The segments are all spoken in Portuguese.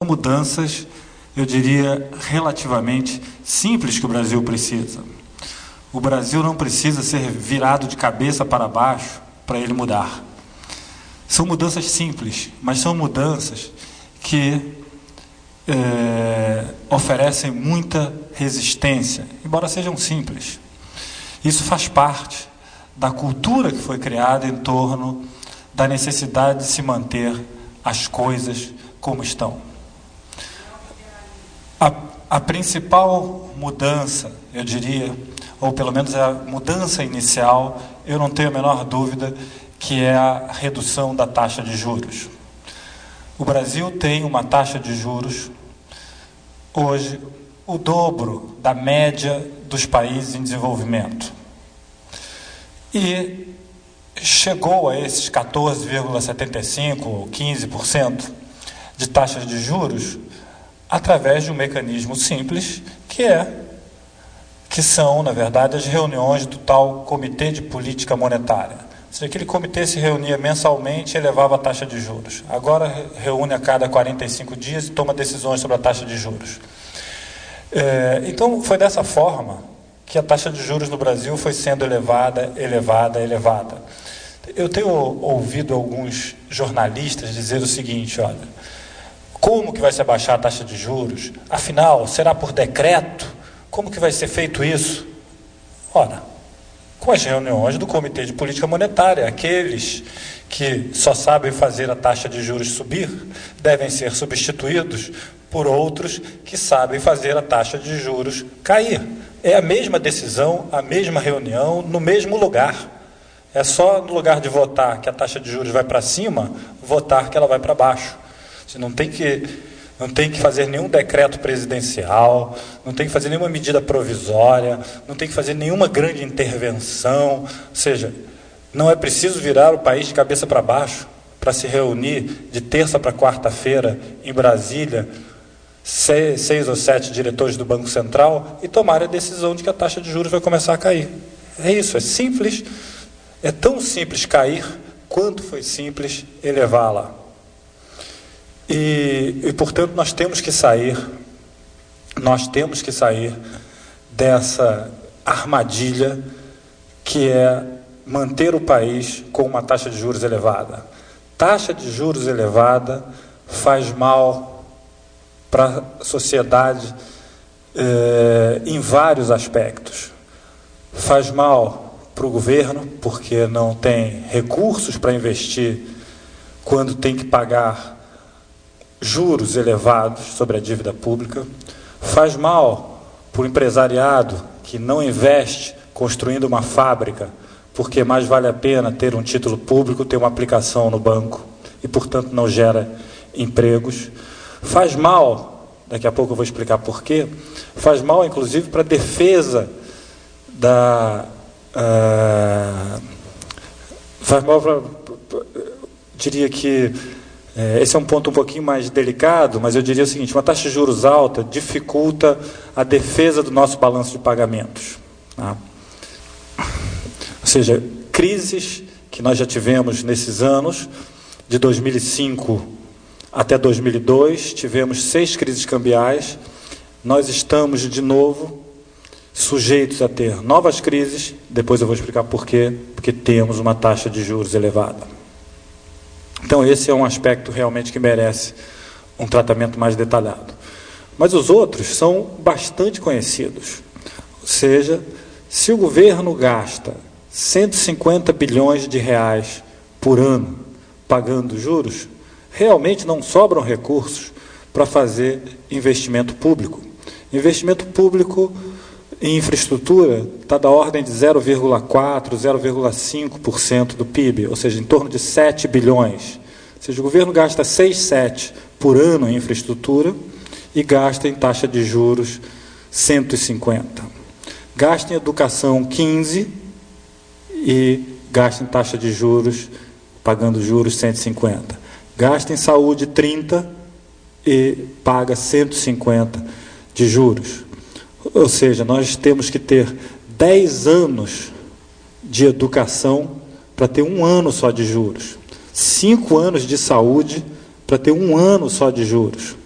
mudanças, eu diria, relativamente simples que o Brasil precisa. O Brasil não precisa ser virado de cabeça para baixo para ele mudar. São mudanças simples, mas são mudanças que oferecem muita resistência, embora sejam simples. Isso faz parte da cultura que foi criada em torno da necessidade de se manter as coisas como estão. A principal mudança, eu diria, ou pelo menos a mudança inicial, eu não tenho a menor dúvida, que é a redução da taxa de juros. O Brasil tem uma taxa de juros, hoje, o dobro da média dos países em desenvolvimento. E chegou a esses 14,75% ou 15% de taxas de juros através de um mecanismo simples, que são, na verdade, as reuniões do tal Comitê de Política Monetária. Ou seja, aquele comitê se reunia mensalmente e elevava a taxa de juros. Agora reúne a cada 45 dias e toma decisões sobre a taxa de juros. Então, foi dessa forma que a taxa de juros no Brasil foi sendo elevada. Eu tenho ouvido alguns jornalistas dizer o seguinte: olha, como que vai se abaixar a taxa de juros? Afinal, será por decreto? Como que vai ser feito isso? Ora, com as reuniões do Comitê de Política Monetária, aqueles que só sabem fazer a taxa de juros subir devem ser substituídos por outros que sabem fazer a taxa de juros cair. É a mesma decisão, a mesma reunião, no mesmo lugar. É só no lugar de votar que a taxa de juros vai para cima, votar que ela vai para baixo. Você não tem que fazer nenhum decreto presidencial, não tem que fazer nenhuma medida provisória, não tem que fazer nenhuma grande intervenção. Ou seja, não é preciso virar o país de cabeça para baixo para se reunir de terça para quarta-feira em Brasília, 6 ou 7 diretores do Banco Central, e tomar a decisão de que a taxa de juros vai começar a cair. É isso, é simples, é tão simples cair quanto foi simples elevá-la. E, portanto, nós temos que sair dessa armadilha que é manter o país com uma taxa de juros elevada. Taxa de juros elevada faz mal para a sociedade em vários aspectos. Faz mal para o governo, porque não tem recursos para investir quando tem que pagar juros elevados sobre a dívida pública. Faz mal para o empresariado que não investe construindo uma fábrica, porque mais vale a pena ter um título público, ter uma aplicação no banco e, portanto, não gera empregos. Faz mal, daqui a pouco eu vou explicar por quê, faz mal, inclusive, para a defesa faz mal para, diria que, esse é um ponto um pouquinho mais delicado, mas eu diria o seguinte: uma taxa de juros alta dificulta a defesa do nosso balanço de pagamentos. Tá? Ou seja, crises que nós já tivemos nesses anos, de 2005 até 2002, tivemos 6 crises cambiais. Nós estamos, de novo, sujeitos a ter novas crises. Depois eu vou explicar por quê, porque temos uma taxa de juros elevada. Então, esse é um aspecto realmente que merece um tratamento mais detalhado. Mas os outros são bastante conhecidos. Ou seja, se o governo gasta 150 bilhões de reais por ano pagando juros, realmente não sobram recursos para fazer investimento público. Investimento público em infraestrutura está da ordem de 0,4%, 0,5% do PIB, ou seja, em torno de 7 bilhões. Ou seja, o governo gasta 6, 7 por ano em infraestrutura e gasta em taxa de juros 150. Gasta em educação 15 e gasta em taxa de juros, pagando juros 150. Gasta em saúde 30 e paga 150 de juros. Ou seja, nós temos que ter 10 anos de educação para ter 1 ano só de juros. 5 anos de saúde para ter 1 ano só de juros.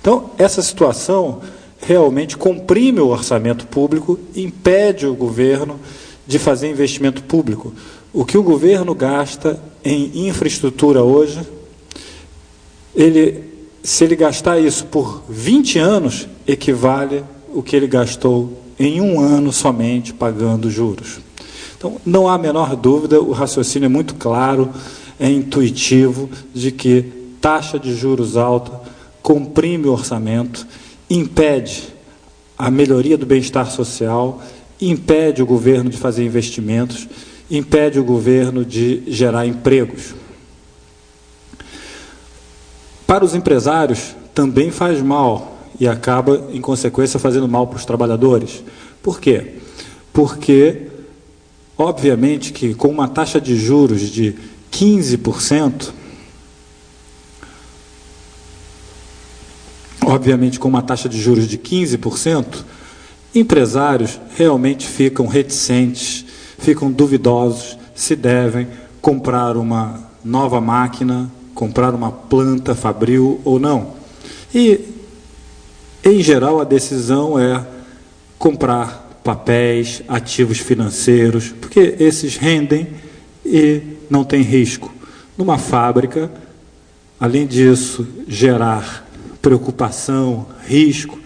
Então, essa situação realmente comprime o orçamento público, impede o governo de fazer investimento público. O que o governo gasta em infraestrutura hoje, se ele gastar isso por 20 anos, equivale ao que ele gastou em um ano somente pagando juros. Então, não há a menor dúvida, o raciocínio é muito claro, é intuitivo, de que taxa de juros alta comprime o orçamento, impede a melhoria do bem-estar social, impede o governo de fazer investimentos, impede o governo de gerar empregos. Para os empresários, também faz mal e acaba, em consequência, fazendo mal para os trabalhadores. Por quê? Porque, obviamente, que com uma taxa de juros de 15%, empresários realmente ficam reticentes, ficam duvidosos se devem comprar uma nova máquina, comprar uma planta fabril ou não. E, em geral, a decisão é comprar papéis, ativos financeiros, porque esses rendem e não tem risco. Numa fábrica, além disso, gerar preocupação, risco,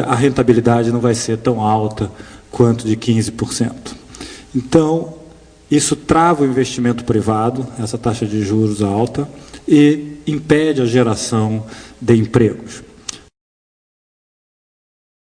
a rentabilidade não vai ser tão alta quanto de 15%. Então, isso trava o investimento privado, essa taxa de juros alta, e impede a geração de empregos.